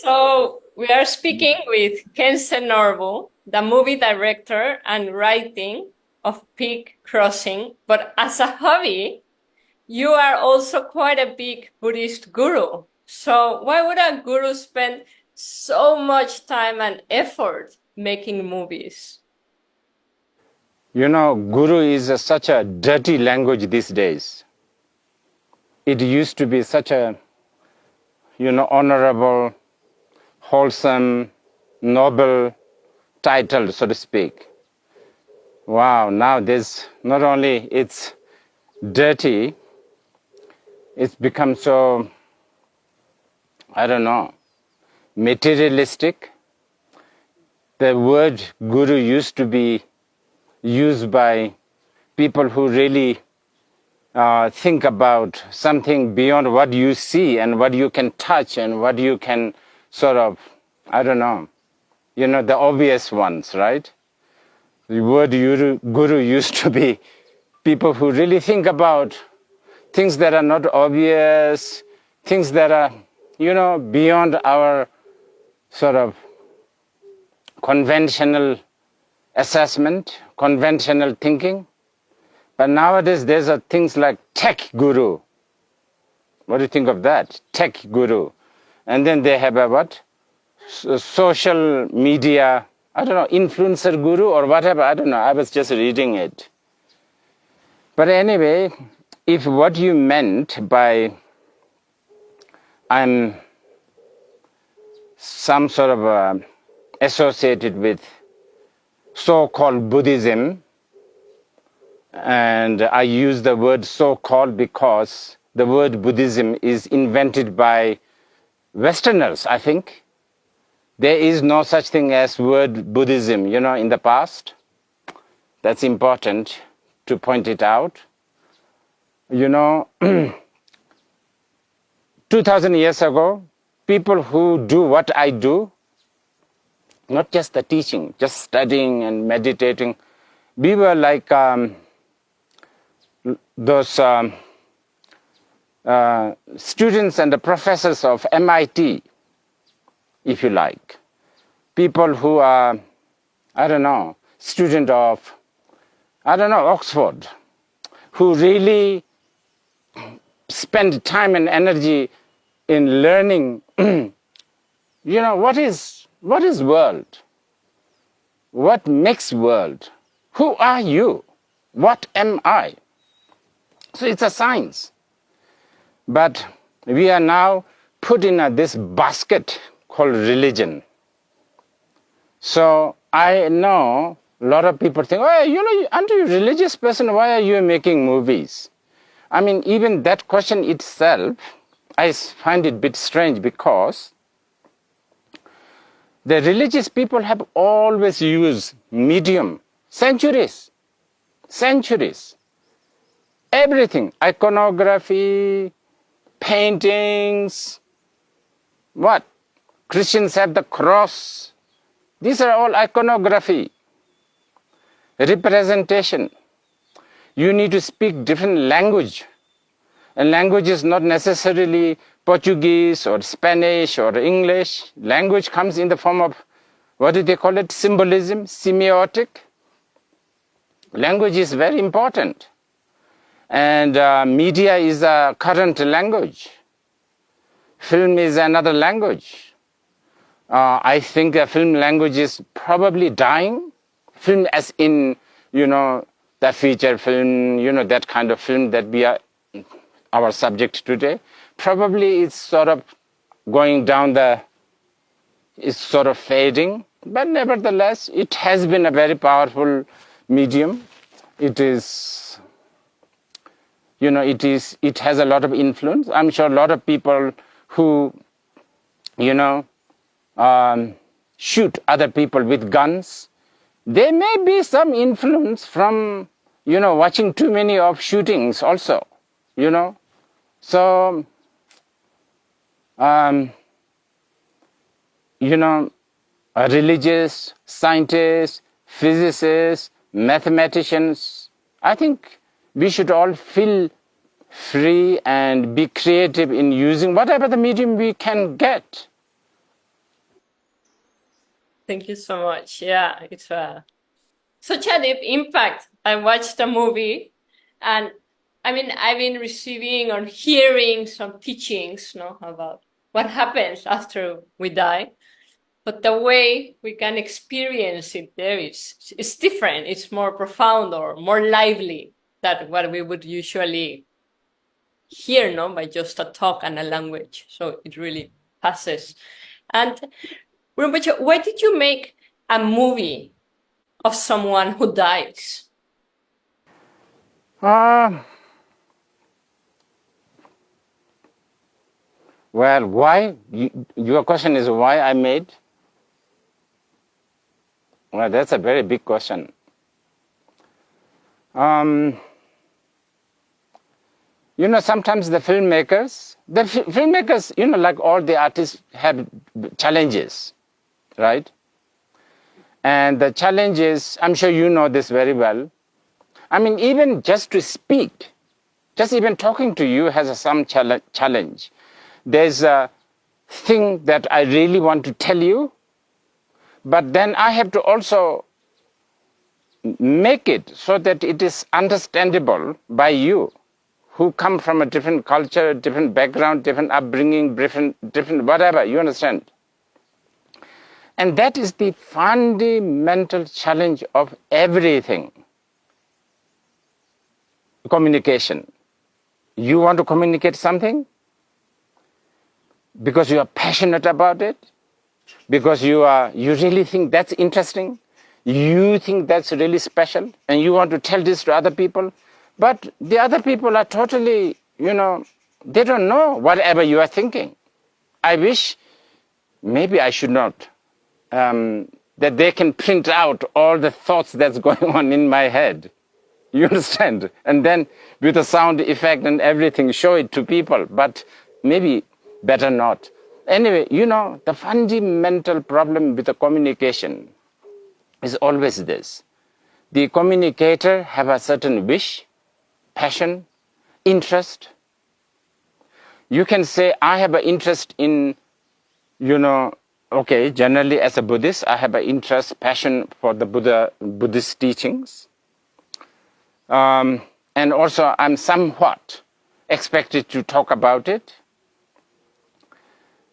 So we are speaking with Khyentse Norbu, the movie director and writing of Pig Crossing. But as a hobby, you are also quite a big Buddhist guru. So why would a guru spend so much time and effort making movies? You know, guru is such a dirty language these days. It used to be such a, honorable, wholesome, noble title, so to speak. Wow, now there's not only it's dirty, it's become so, I don't know, materialistic. The word guru used to be used by people who really think about something beyond what you see and what you can touch and what you can sort of, I don't know, the obvious ones, right? The word guru used to be people who really think about things that are not obvious, things that are, beyond our sort of conventional assessment, conventional thinking. But nowadays there's things like tech guru. What do you think of that? Tech guru. And then they have a what? Social media, I don't know, influencer guru or whatever, I don't know. I was just reading it. But anyway, if what you meant by I'm some sort of associated with so-called Buddhism, and I use the word so-called because the word Buddhism is invented by Westerners, I think. There is no such thing as word Buddhism, in the past. That's important to point it out. 2000 years ago, people who do what I do, not just the teaching, just studying and meditating, we were like those students and the professors of MIT, if you like. People who are, I don't know, student of, Oxford, who really spend time and energy in learning, what is world? What makes world? Who are you? What am I? So it's a science. But we are now put in this basket called religion. So I know a lot of people think, oh, aren't you a religious person? Why are you making movies? I mean, even that question itself, I find it a bit strange because the religious people have always used medium, centuries. Everything, iconography, paintings, what? Christians have the cross. These are all iconography, representation. You need to speak different language. And language is not necessarily Portuguese or Spanish or English. Language comes in the form of, what do they call it? Symbolism, semiotic. Language is very important. And media is a current language. Film is another language. I think the film language is probably dying. Film as in, the feature film, that kind of film that we are our subject today. Probably it's sort of going down it's sort of fading. But nevertheless, it has been a very powerful medium. It is, it has a lot of influence. I'm sure a lot of people who, shoot other people with guns, there may be some influence from, watching too many of shootings also, So, religious, scientists, physicists, mathematicians, I think we should all feel free and be creative in using whatever the medium we can get. Thank you so much. Yeah, it's such a deep impact. I watched the movie, and I mean, I've been receiving or hearing some teachings, about what happens after we die. But the way we can experience it there is different. It's more profound or more lively than what we would usually hear, by just a talk and a language. So it really passes. And Rinpoche, why did you make a movie of someone who dies? Well, why? Your question is why I made? Well, that's a very big question. Sometimes the filmmakers, like all the artists, have challenges, right? And the challenges, I'm sure you know this very well. I mean, even just to speak, just even talking to you has some challenge. There's a thing that I really want to tell you, but then I have to also make it so that it is understandable by you, who come from a different culture, different background, different upbringing, different whatever, you understand? And that is the fundamental challenge of everything. Communication. You want to communicate something because you are passionate about it, because you really think that's interesting, you think that's really special, and you want to tell this to other people, but the other people are totally, they don't know whatever you are thinking. I wish maybe I should not, that they can print out all the thoughts that's going on in my head. You understand? And then with a sound effect and everything, show it to people, but maybe better not. Anyway, the fundamental problem with the communication is always this. The communicator have a certain wish, passion, interest. You can say, I have an interest in, generally as a Buddhist, I have an interest, passion for the Buddhist teachings. And also I'm somewhat expected to talk about it.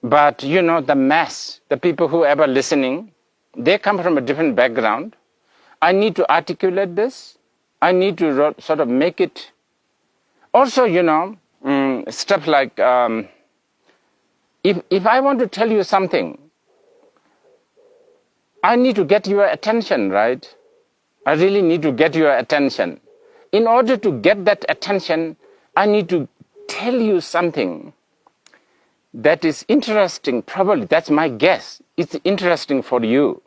But the mass, the people who are listening, they come from a different background. I need to articulate this. I need to sort of make it. Also, stuff like, if I want to tell you something, I need to get your attention, right? I really need to get your attention. In order to get that attention, I need to tell you something that is interesting. Probably, that's my guess. It's interesting for you.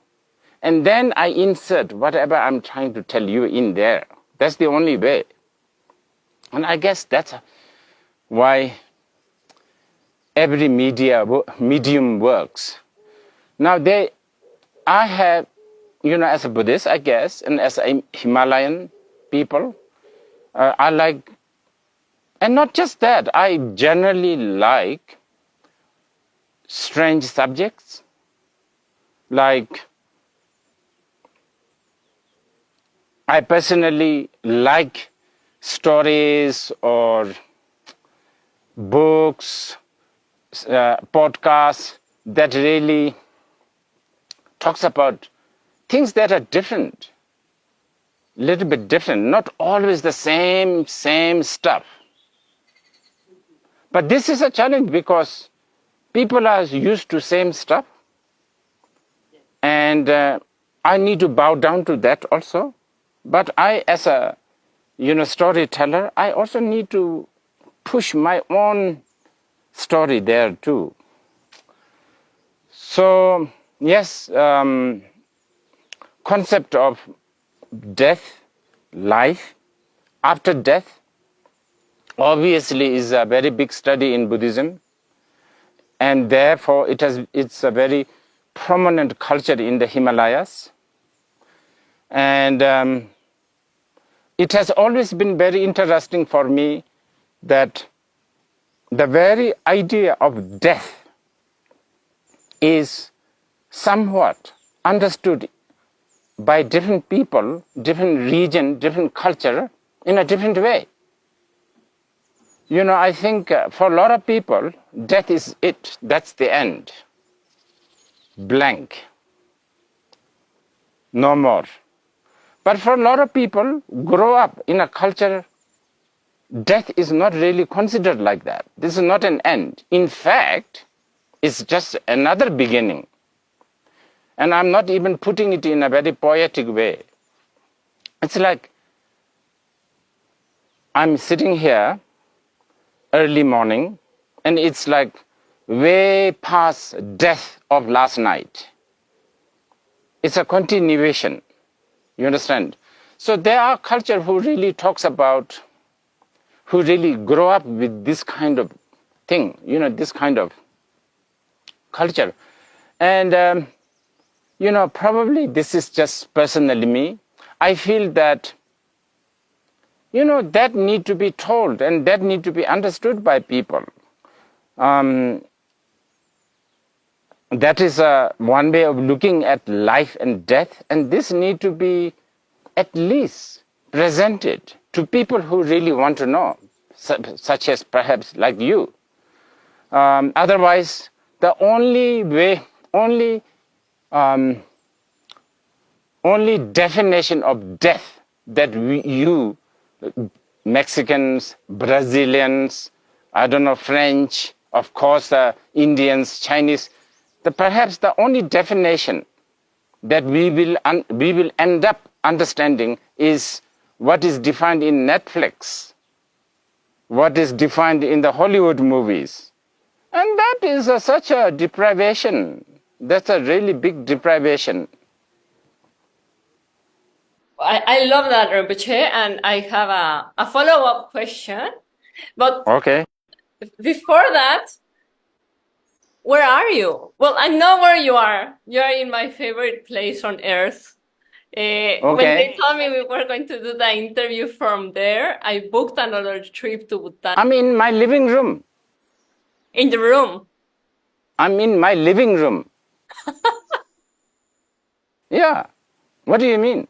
And then I insert whatever I'm trying to tell you in there. That's the only way. And I guess that's why every medium works. Now, I have, as a Buddhist, I guess, and as a Himalayan people, I like, and not just that, I generally like strange subjects, like I personally like stories or books, podcasts that really talks about things that are different, little bit different, not always the same stuff. But this is a challenge because people are used to same stuff, and I need to bow down to that also. But I, as a storyteller, I also need to push my own story there too. So yes, concept of death, life, after death, obviously is a very big study in Buddhism, and therefore it's a very prominent culture in the Himalayas. And it has always been very interesting for me that the very idea of death is somewhat understood by different people, different region, different culture in a different way. I think for a lot of people, death is it. That's the end. Blank. No more. But for a lot of people, grow up in a culture, death is not really considered like that. This is not an end. In fact, it's just another beginning. And I'm not even putting it in a very poetic way. It's like I'm sitting here early morning, and it's like way past death of last night. It's a continuation. You understand? So there are culture who really talks about, who really grow up with this kind of thing, this kind of culture. And, probably this is just personally me. I feel that, that need to be told and that need to be understood by people. That is one way of looking at life and death, and this need to be at least presented to people who really want to know, such as perhaps like you. Otherwise, the only definition of death that you, Mexicans, Brazilians, I don't know, French, of course, Indians, Chinese, perhaps the only definition that we will end up understanding is what is defined in Netflix, what is defined in the Hollywood movies. And that is such a deprivation. That's a really big deprivation. I love that, Rinpoche, and I have a follow-up question. But okay. Before that, where are you? Well, I know where you are. You are in my favorite place on earth. When they told me we were going to do the interview from there, I booked another trip to Butan. I'm in my living room. In the room? I'm in my living room. Yeah. What do you mean?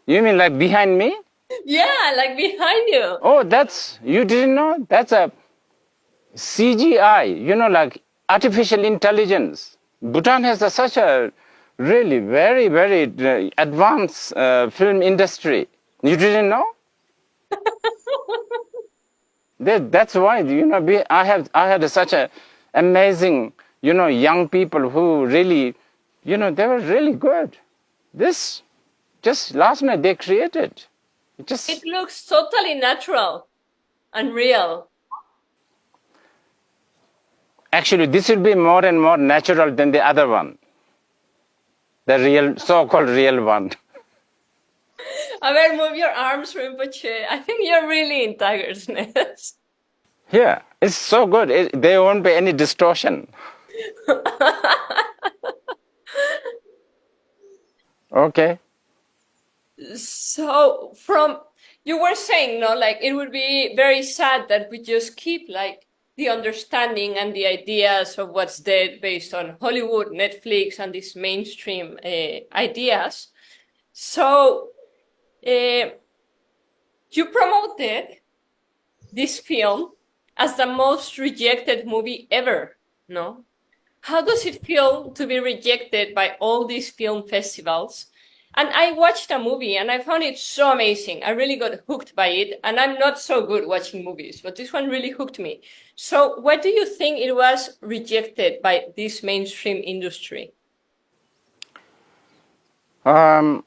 You mean like behind me? Yeah, like behind you. Oh, you didn't know? That's a CGI, like artificial intelligence. Bhutan has such a really very, very advanced film industry. You didn't know? That's why, I had such a amazing, young people who really, they were really good. This, just last night they created. It looks totally natural and real. Actually, this will be more and more natural than the other one. The real, so-called real one. A ver, move your arms, Rinpoche. I think you're really in Tiger's Nest. Yeah, it's so good. There won't be any distortion. Okay. So you were saying, no, like it would be very sad that we just keep like the understanding and the ideas of what's dead based on Hollywood, Netflix, and these mainstream ideas. So you promoted this film as the most rejected movie ever, no? How does it feel to be rejected by all these film festivals? And I watched a movie and I found it so amazing. I really got hooked by it. And I'm not so good watching movies, but this one really hooked me. So why do you think it was rejected by this mainstream industry? Well,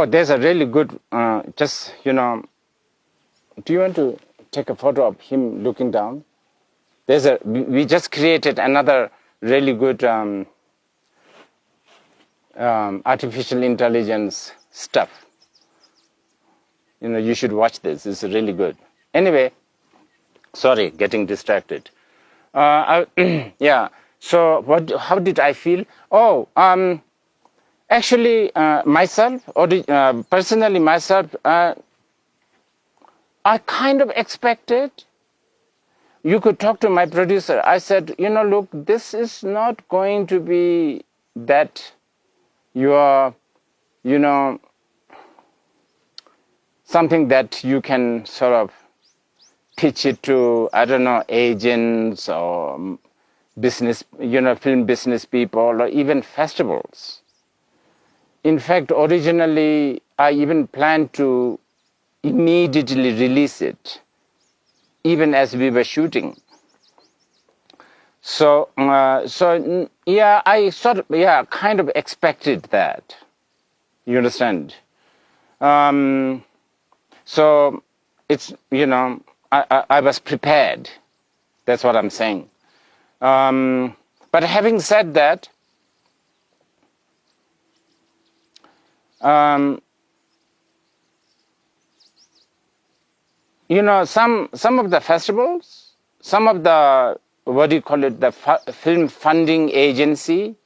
there's a really good, do you want to take a photo of him looking down? We just created another really good artificial intelligence stuff. You should watch this. It's really good. Anyway, sorry, getting distracted. Yeah. So how did I feel? Oh, actually, myself, personally myself, I kind of expected, you could talk to my producer. I said, look, this is not going to be that you are, something that you can sort of pitch it to, I don't know, agents or business, film business people or even festivals. In fact, originally, I even planned to immediately release it, even as we were shooting. So, I kind of expected that. You understand? So it's, I was prepared. That's what I'm saying. But having said that, some of the festivals, some of the, what do you call it, the film funding agency,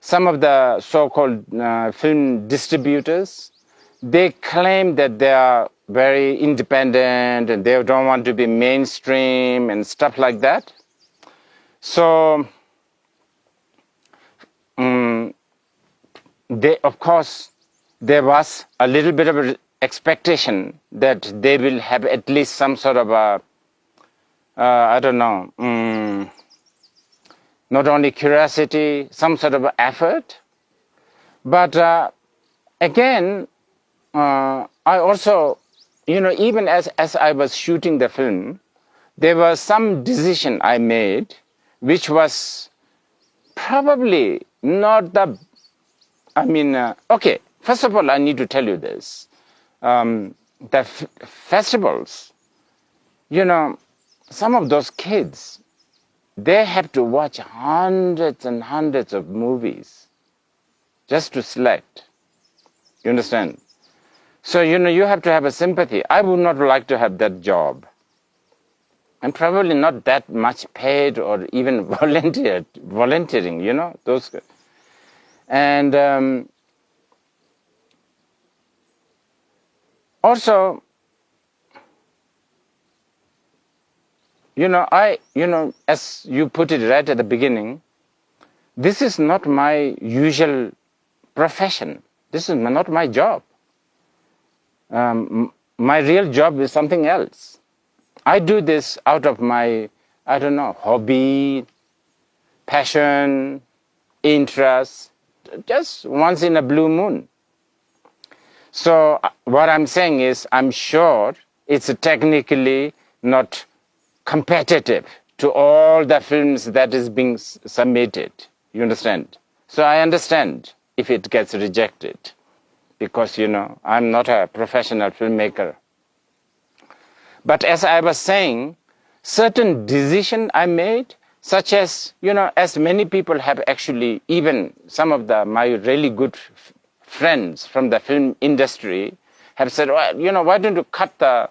some of the so-called film distributors, they claim that they are very independent and they don't want to be mainstream and stuff like that. So, of course, there was a little bit of an expectation that they will have at least some sort of a, not only curiosity, some sort of effort. But again, I also, even as I was shooting the film, there was some decision I made, which was probably not the, okay, first of all, I need to tell you this. The festivals, some of those kids, they have to watch hundreds and hundreds of movies just to select. You understand? So, you have to have a sympathy. I would not like to have that job. I'm probably not that much paid or even volunteering, those. And also, as you put it right at the beginning, this is not my usual profession. This is not my job. My real job is something else. I do this out of my, hobby, passion, interest, just once in a blue moon. So what I'm saying is, I'm sure it's technically not competitive to all the films that is being submitted. You understand? So I understand if it gets rejected, because, I'm not a professional filmmaker. But as I was saying, certain decision I made, such as, as many people have actually, even some of my really good friends from the film industry have said, well, why don't you cut the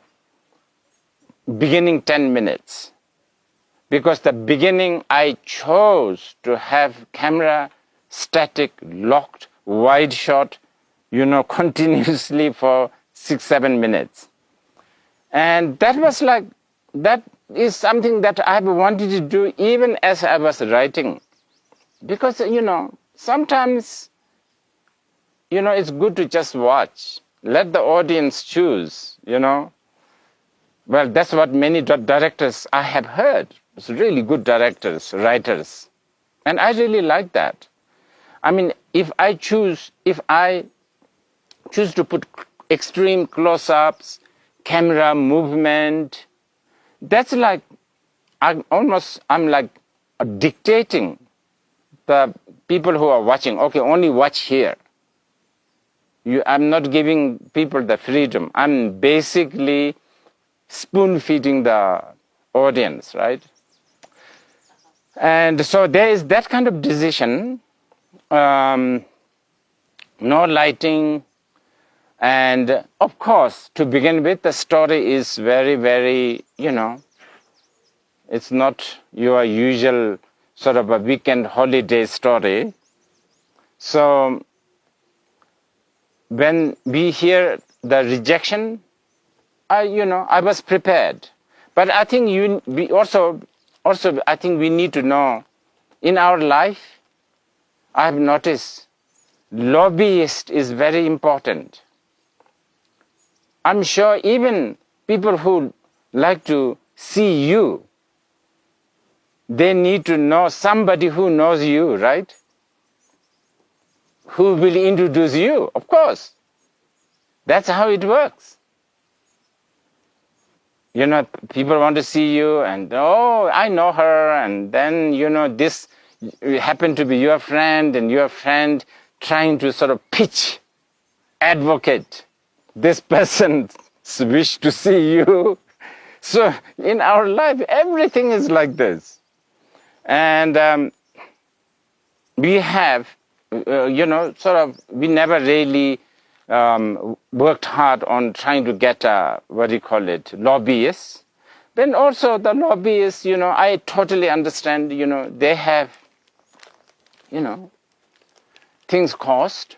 beginning 10 minutes? Because the beginning I chose to have camera static, locked, wide shot, continuously for 6-7 minutes. And that was like, that is something that I've wanted to do even as I was writing. Because, sometimes, it's good to just watch. Let the audience choose, Well, that's what many directors I have heard. It's really good directors, writers. And I really like that. If I choose to put extreme close-ups, camera movement, that's like, I'm like dictating the people who are watching, okay, only watch here. I'm not giving people the freedom. I'm basically spoon-feeding the audience, right? And so there is that kind of decision, no lighting, and of course, to begin with, the story is very, very, it's not your usual sort of a weekend holiday story. So when we hear the rejection, I was prepared. But I think we also, I think we need to know, in our life, I've noticed, lobbyist is very important. I'm sure even people who like to see you, they need to know somebody who knows you, right? Who will introduce you, of course. That's how it works. You know, people want to see you and, oh, I know her, and then, you know, this happened to be your friend, and your friend trying to sort of pitch, advocate this person's wish to see you. So in our life, everything is like this. And we have, you know, sort of, we never really worked hard on trying to get, what do you call it, lobbyists. Then also the lobbyists, you know, I totally understand, you know, they have, you know, things cost,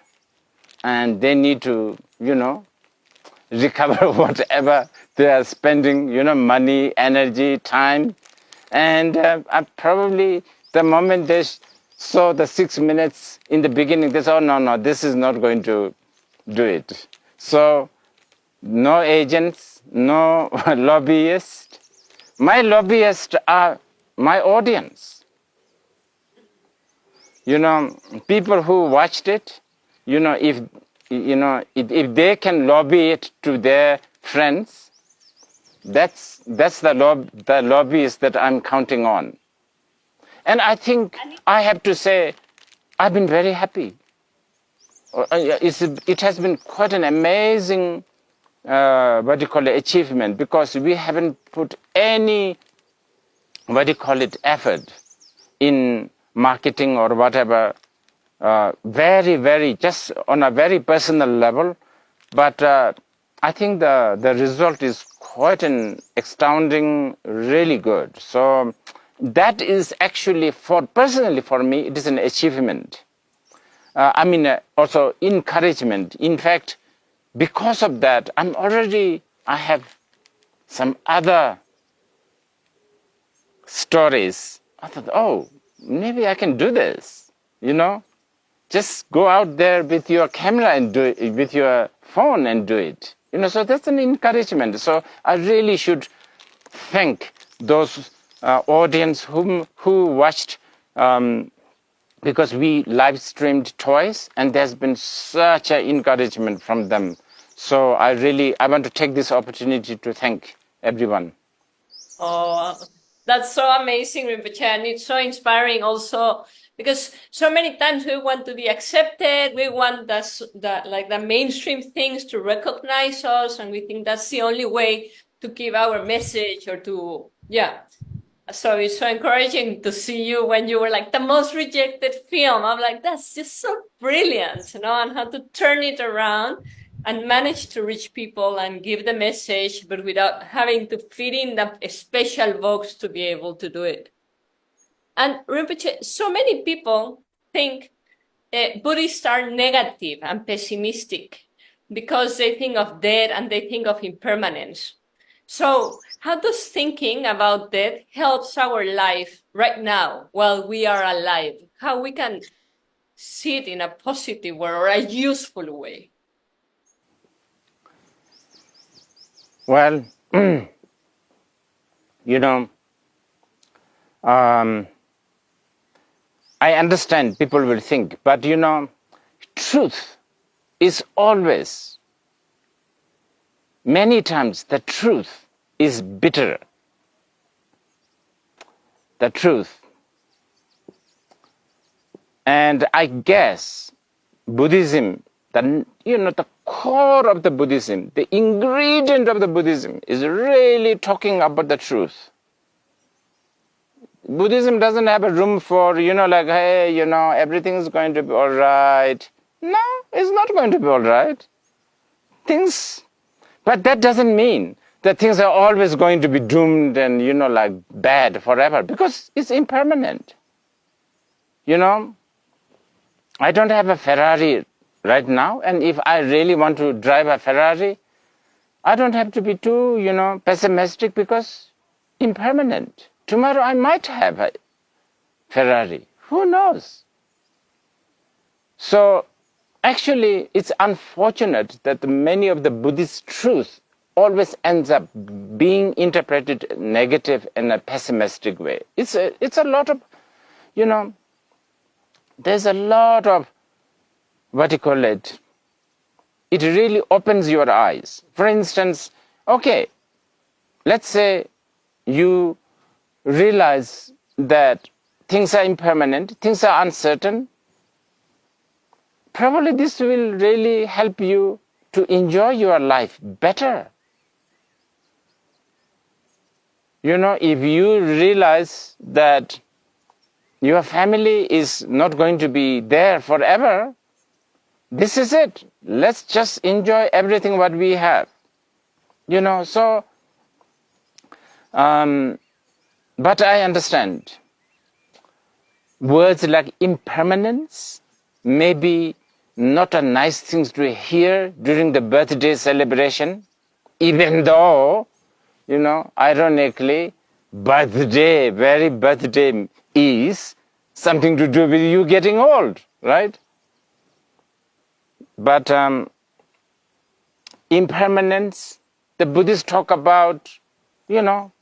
and they need to, you know, recover whatever they are spending, you know, money, energy, time. And probably the moment they saw the 6 minutes in the beginning, they said, oh, no, this is not going to do it. So no agents, no lobbyists. My lobbyists are my audience. You know, people who watched it, you know, if they can lobby it to their friends, that's the lobbyist that I'm counting on. And I think I have to say, I've been very happy. It has been quite an amazing, achievement, because we haven't put any, effort in marketing or whatever, very, just on a very personal level. But I think the result is quite an astounding, really good. So that is actually, personally for me, it is an achievement. Also encouragement. In fact, because of that, I have some other stories. I thought, oh, maybe I can do this, you know? Just go out there with your camera and do it, with your phone and do it. You know, so that's an encouragement. So I really should thank those audience who watched, because we live streamed twice, and there's been such an encouragement from them. So I want to take this opportunity to thank everyone. Oh, that's so amazing, Rinpoche, and it's so inspiring also, because so many times we want to be accepted, we want the mainstream things to recognize us, and we think that's the only way to give our message or to, yeah. So it's so encouraging to see you when you were like the most rejected film. I'm like, that's just so brilliant, you know, and how to turn it around and manage to reach people and give the message, but without having to fit in the special box to be able to do it. And Rinpoche, so many people think Buddhists are negative and pessimistic because they think of death and they think of impermanence. So how does thinking about death helps our life right now while we are alive? How we can see it in a positive way or a useful way? Well, you know, I understand people will think, but you know, truth is always, many times the truth is bitter. The truth. And I guess Buddhism, the core of the Buddhism, the ingredient of the Buddhism is really talking about the truth. Buddhism doesn't have a room for, like, hey, everything's going to be all right. No, it's not going to be all right. But that doesn't mean that things are always going to be doomed and, like bad forever, because it's impermanent. I don't have a Ferrari right now, and if I really want to drive a Ferrari, I don't have to be too, pessimistic, because impermanent. Tomorrow I might have a Ferrari. Who knows? So actually, it's unfortunate that many of the Buddhist truths always ends up being interpreted negative in a pessimistic way. It's a lot of, there's a lot of, it really opens your eyes. For instance, okay, let's say you realize that things are impermanent, things are uncertain. Probably this will really help you to enjoy your life better. If you realize that your family is not going to be there forever, this is it. Let's just enjoy everything what we have. So, but I understand. Words like impermanence may be not a nice thing to hear during the birthday celebration, even though, ironically, very birthday is something to do with you getting old, right? But impermanence, the Buddhists talk about,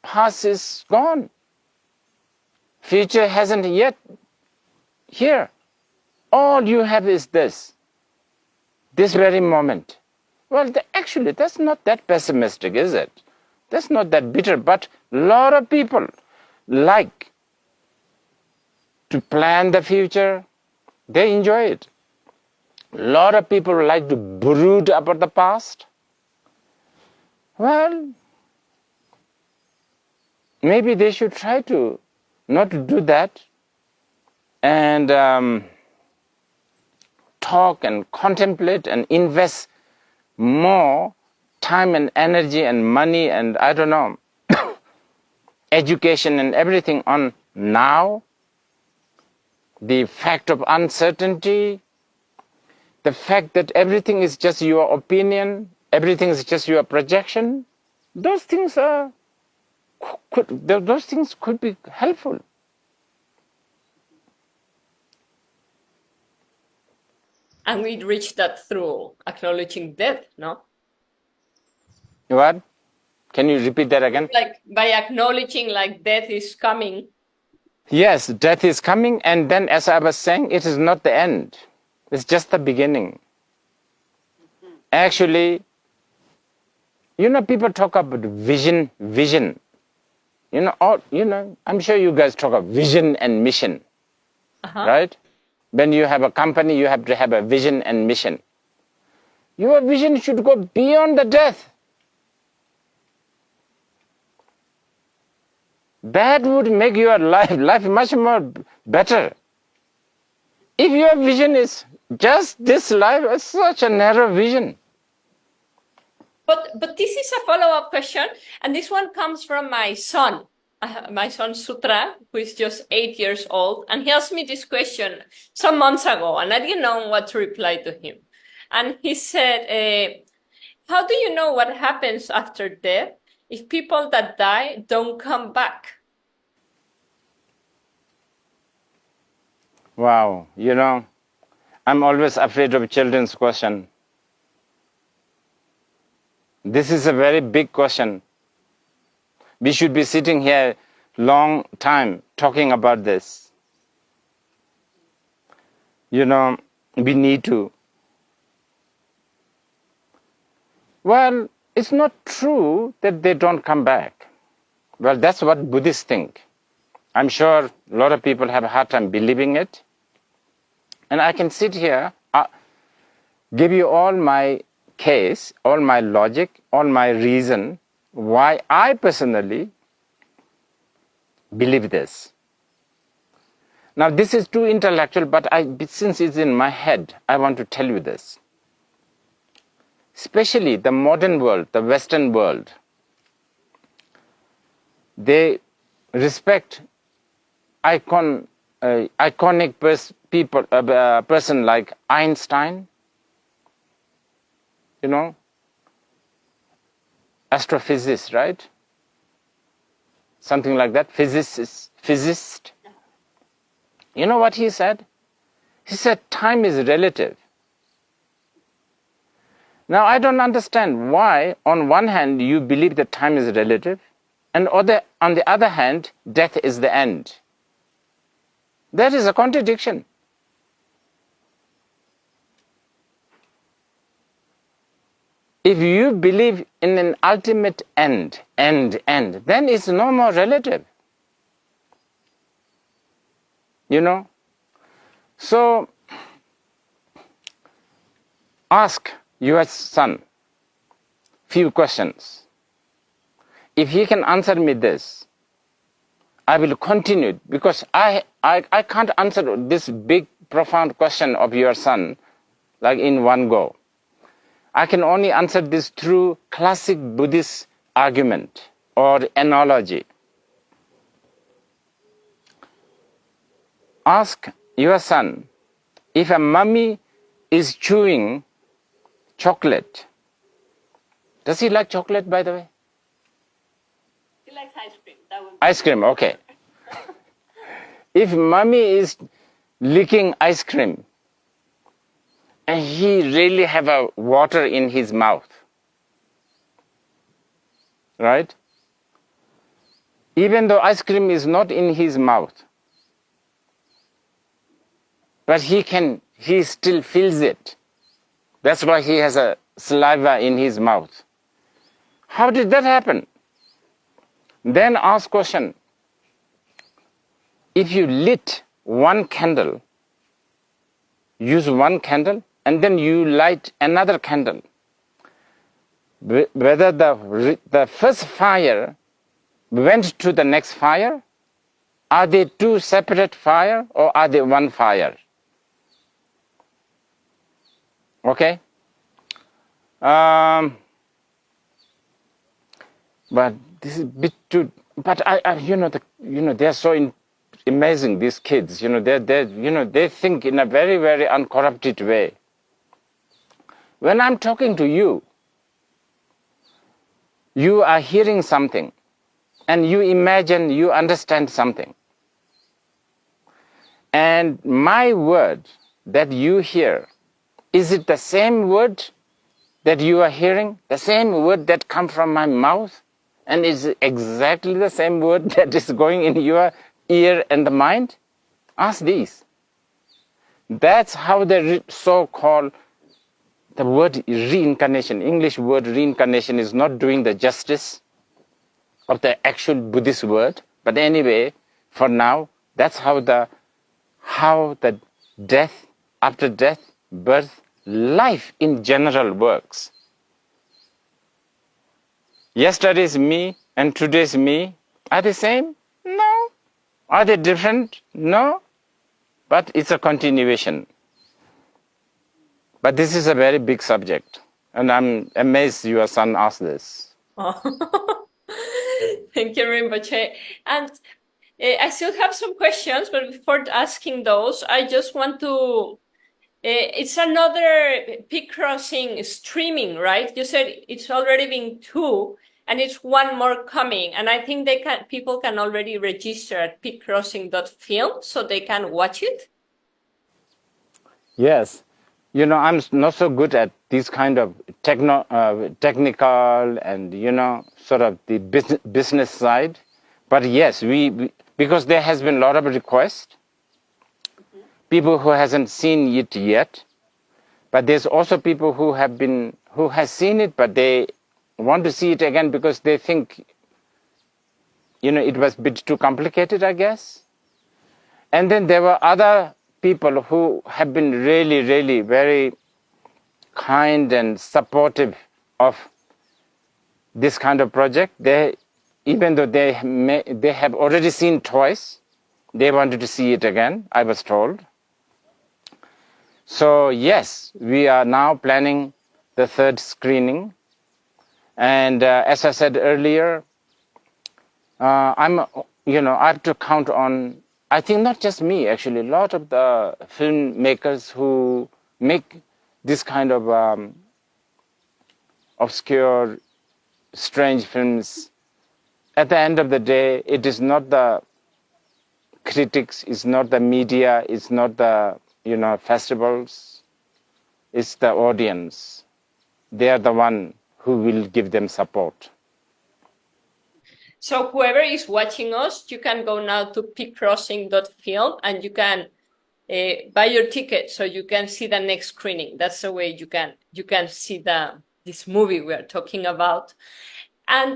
past is gone. Future hasn't yet here. All you have is this very moment. Well, actually, that's not that pessimistic, is it? That's not that bitter, but a lot of people like to plan the future. They enjoy it. A lot of people like to brood about the past. Well, maybe they should try to not do that and talk and contemplate and invest more time and energy and money and education and everything on now, the fact of uncertainty, the fact that everything is just your opinion, everything is just your projection. Those things could be helpful. And we reach that through acknowledging death, no? What? Can you repeat that again? Like by acknowledging death is coming. Yes, death is coming, and then as I was saying, it is not the end. It's just the beginning. Actually, people talk about vision. I'm sure you guys talk about vision and mission, right? When you have a company, you have to have a vision and mission. Your vision should go beyond the death. That would make your life much more better. If your vision is just this life, it's such a narrow vision. But this is a follow-up question, and this one comes from my son Sutra, who is just 8 years old, and he asked me this question some months ago, and I didn't know what to reply to him. And he said, how do you know what happens after death if people that die don't come back? Wow, I'm always afraid of children's question. This is a very big question. We should be sitting here long time talking about this. We need to. Well, it's not true that they don't come back. Well, that's what Buddhists think. I'm sure a lot of people have a hard time believing it. And I can sit here, give you all my case, all my logic, all my reason why I personally believe this. Now, this is too intellectual, but since it's in my head, I want to tell you this. Especially the modern world, the Western world, they respect iconic person like Einstein, astrophysicist, right? something like that, physicist. You know what he said? He said, time is relative. Now, I don't understand why, on one hand, you believe that time is relative, and on the other hand, death is the end. That is a contradiction. If you believe in an ultimate end, then it's no more relative. You know? So, ask your son few questions. If he can answer me this, I will continue, because I can't answer this big, profound question of your son like in one go. I can only answer this through classic Buddhist argument or analogy. Ask your son, if a mummy is chewing chocolate, does he like chocolate, by the way? He likes ice cream. That would be Ice cream, okay. If mummy is licking ice cream, and he really have a water in his mouth, right? Even though ice cream is not in his mouth, but he still feels it. That's why he has a saliva in his mouth. How did that happen? Then ask question, if you lit one candle, use one candle, and then you light another candle, whether the first fire went to the next fire, are they two separate fire or are they one fire? Okay? But this is a bit too, but they're so amazing, these kids, they think in a very, very uncorrupted way. When I'm talking to you, you are hearing something, and you imagine you understand something. And my word that you hear, is it the same word that you are hearing? The same word that comes from my mouth? And is it exactly the same word that is going in your ear and the mind? Ask these. That's how the so-called, the word reincarnation, English word reincarnation is not doing the justice of the actual Buddhist word. But anyway, for now, that's how the death, after death, birth, life in general works. Yesterday's me and today's me are the same? No. Are they different? No. But it's a continuation. But this is a very big subject, and I'm amazed your son asked this. Oh. Thank you, Rinpoche. And I still have some questions, but before asking those, I just want to, it's another peak crossing streaming, right? You said it's already been 2, and it's one more coming. And I think people can already register at peakcrossing.film so they can watch it. Yes. I'm not so good at this kind of technical and, sort of the business side. But yes, we because there has been a lot of requests, people who hasn't seen it yet. But there's also people who has seen it, but they want to see it again because they think, it was a bit too complicated, I guess. And then there were other people who have been really, really very kind and supportive of this kind of project. Even though they have already seen twice, they wanted to see it again, I was told. So yes, we are now planning the 3rd screening. And as I said earlier, I have to count on, I think not just me, actually, a lot of the filmmakers who make this kind of obscure, strange films at the end of the day, it is not the critics, it's not the media, it's not the festivals, it's the audience. They are the one who will give them support. So whoever is watching us, you can go now to peakcrossing.film and you can buy your ticket so you can see the next screening. That's the way you can see this movie we are talking about. And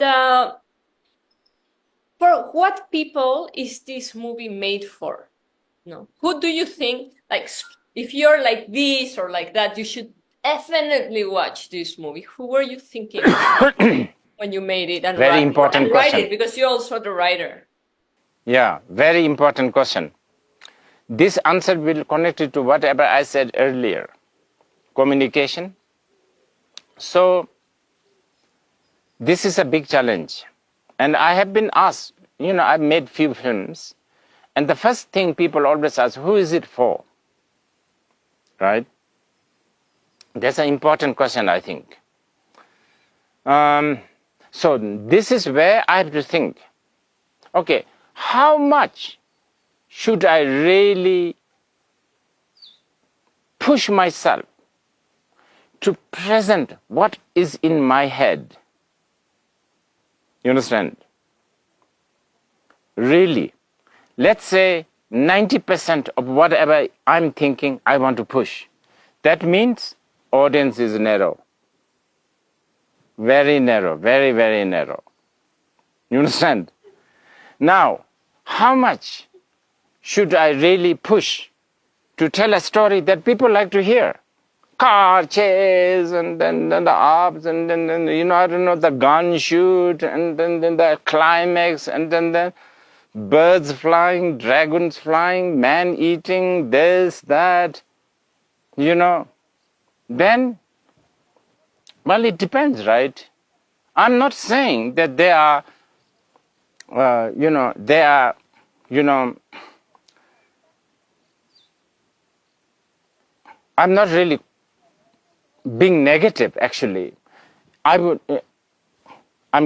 for what people is this movie made for? No, who do you think, like, if you're like this or like that, you should definitely watch this movie? Who were you thinking when you made it and Very important write question. it, because you're also the writer? Yeah, very important question. This answer will connect it to whatever I said earlier. Communication. So this is a big challenge. And I have been asked, I've made few films, and the first thing people always ask, who is it for? Right? That's an important question, I think. So this is where I have to think, okay, how much should I really push myself to present what is in my head? You understand? Really, let's say 90% of whatever I'm thinking, I want to push. That means audience is narrow. Very narrow, very, very narrow. You understand? Now, how much should I really push to tell a story that people like to hear? Car chase, and then the ups, and then I don't know, the gun shoot, and then the climax, and then the birds flying, dragons flying, man eating, this, that, then, well, it depends, right? I'm not saying that they are, I'm not really being negative, actually. I'm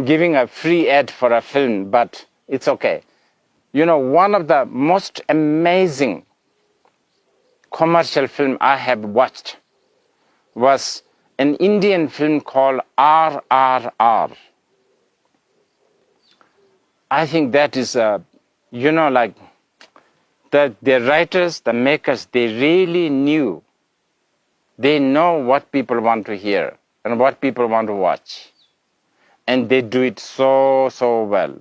giving a free ad for a film, but it's okay. One of the most amazing commercial film I have watched was an Indian film called RRR. I think that is, like, the writers, the makers, they really knew. They know what people want to hear and what people want to watch. And they do it so, so well.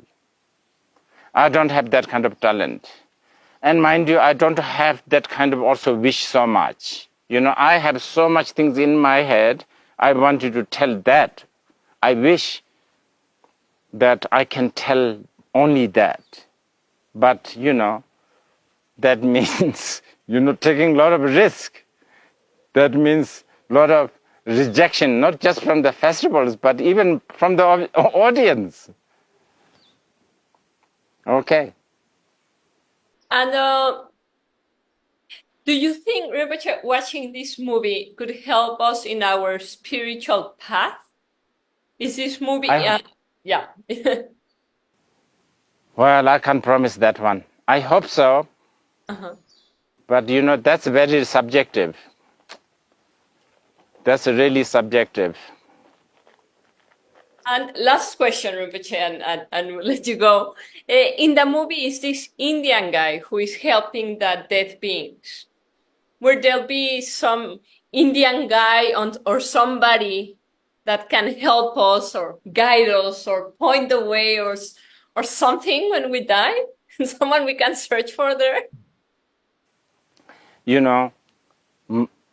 I don't have that kind of talent. And mind you, I don't have that kind of also wish so much. I have so much things in my head. I want you to tell that. I wish that I can tell only that. But, that means, taking a lot of risk. That means a lot of rejection, not just from the festivals, but even from the audience. Okay. And do you think, Rebecca, watching this movie could help us in our spiritual path? Is this movie? Yeah. Well, I can't promise that one. I hope so. Uh-huh. But that's very subjective. That's really subjective. And last question, Rebecca, and we'll let you go. In the movie is this Indian guy who is helping the dead beings. Will there be some Indian guy or somebody that can help us or guide us or point the way or something when we die? Someone we can search for there?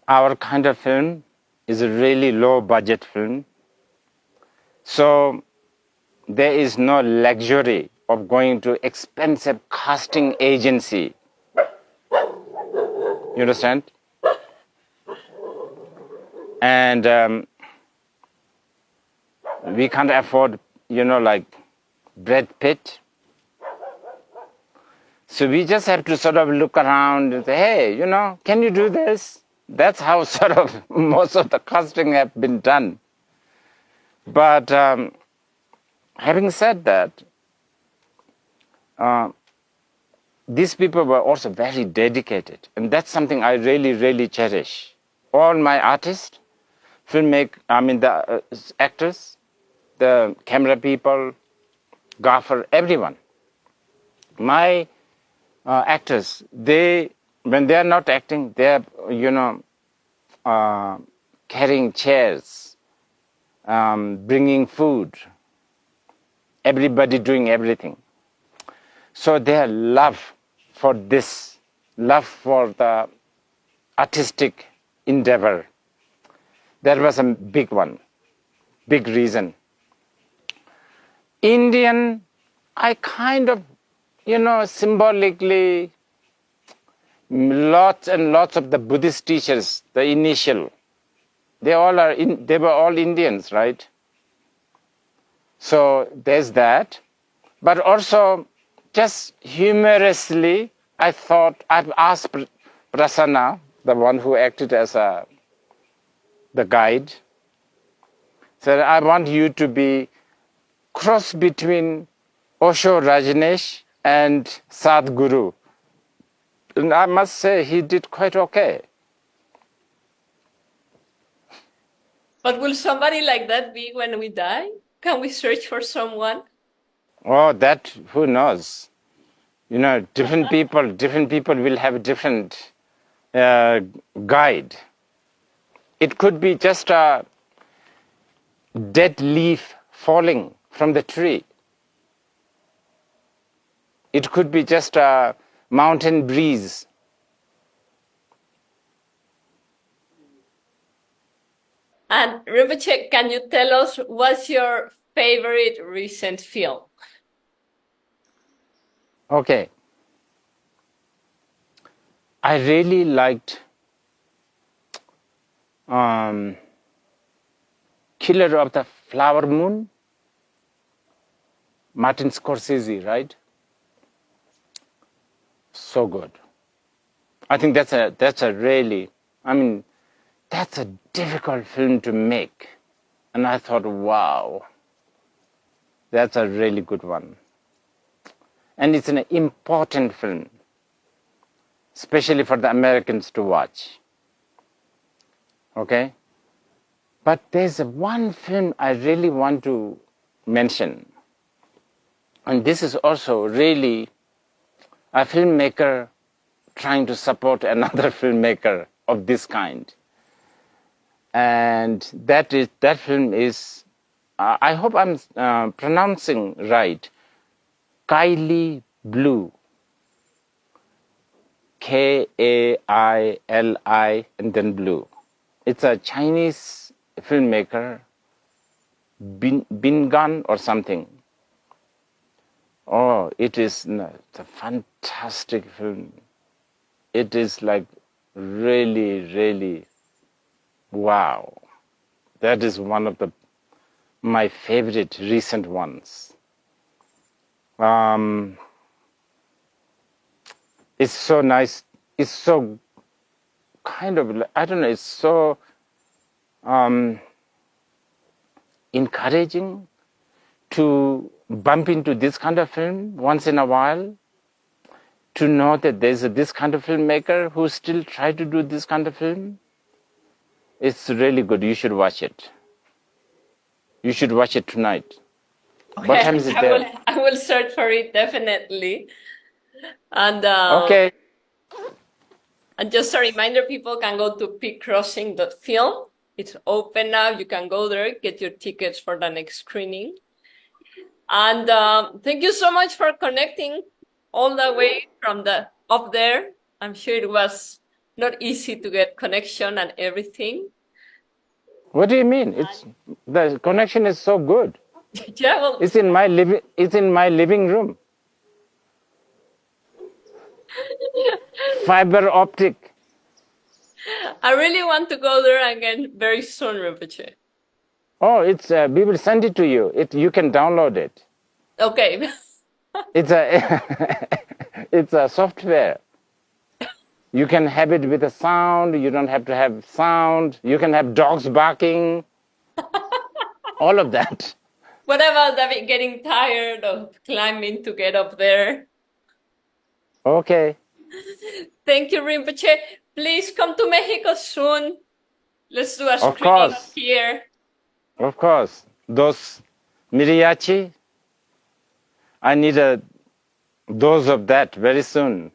Our kind of film is a really low budget film. So there is no luxury of going to expensive casting agency. You understand? And we can't afford, like Brad Pitt. So we just have to sort of look around and say, hey, can you do this? That's how sort of most of the casting have been done. But having said that, these people were also very dedicated, and that's something I really, really cherish. All my artists, the actors, the camera people, gaffer, everyone. My actors, when they are not acting, they are, carrying chairs, bringing food, everybody doing everything. So their love for this, love for the artistic endeavor, that was a big one, big reason. Indian, I kind of, symbolically, lots and lots of the Buddhist teachers, the initial, they were all Indians, right? So there's that. But also, just humorously, I've asked Prasanna, the one who acted as the guide, said, I want you to be cross between Osho Rajneesh and Sadhguru. And I must say, he did quite okay. But will somebody like that be when we die? Can we search for someone? Oh, that, who knows? Different people will have a different guide. It could be just a dead leaf falling from the tree. It could be just a mountain breeze. And Rinpoche, can you tell us what's your favorite recent film? Okay. I really liked Killer of the Flower Moon, Martin Scorsese, right? So good. I think that's a really, that's a difficult film to make. And I thought, wow, that's a really good one. And it's an important film, especially for the Americans to watch. Okay? But there's one film I really want to mention. And this is also really a filmmaker trying to support another filmmaker of this kind. And that film is, I hope I'm pronouncing right, Kaili Blue. Kaili and then Blue. It's a Chinese filmmaker, Bin Gan or something. Oh, it's a fantastic film. It is like really, really, wow. That is one of my favorite recent ones. It's so nice. It's so kind of, I don't know, it's so encouraging to bump into this kind of film once in a while, to know that there's this kind of filmmaker who still try to do this kind of film. It's really good. You should watch it. You should watch it tonight. Okay, What time is it there? I will search for it, definitely. And Okay. And just a reminder, people can go to peakcrossing.film. It's open now. You can go there, get your tickets for the next screening. And thank you so much for connecting all the way from up there. I'm sure it was not easy to get connection and everything. What do you mean? The connection is so good. Yeah, well, It's in my living room. Fiber optic. I really want to go there again very soon, Rinpoche. Oh, we will send it to you. You can download it. Okay. It's a software. You can have it with a sound. You don't have to have sound. You can have dogs barking. All of that. What about David getting tired of climbing to get up there? Okay. Thank you, Rinpoche. Please come to Mexico soon. Let's do a Of screening course. here. Of course. Those mariachi, I need a dose of that very soon.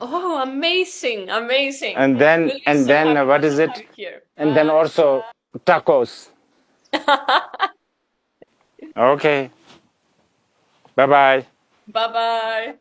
Oh, amazing, amazing. And then, Really so happy what to is have it? you here. And then also tacos. Okay. Bye bye. Bye-bye.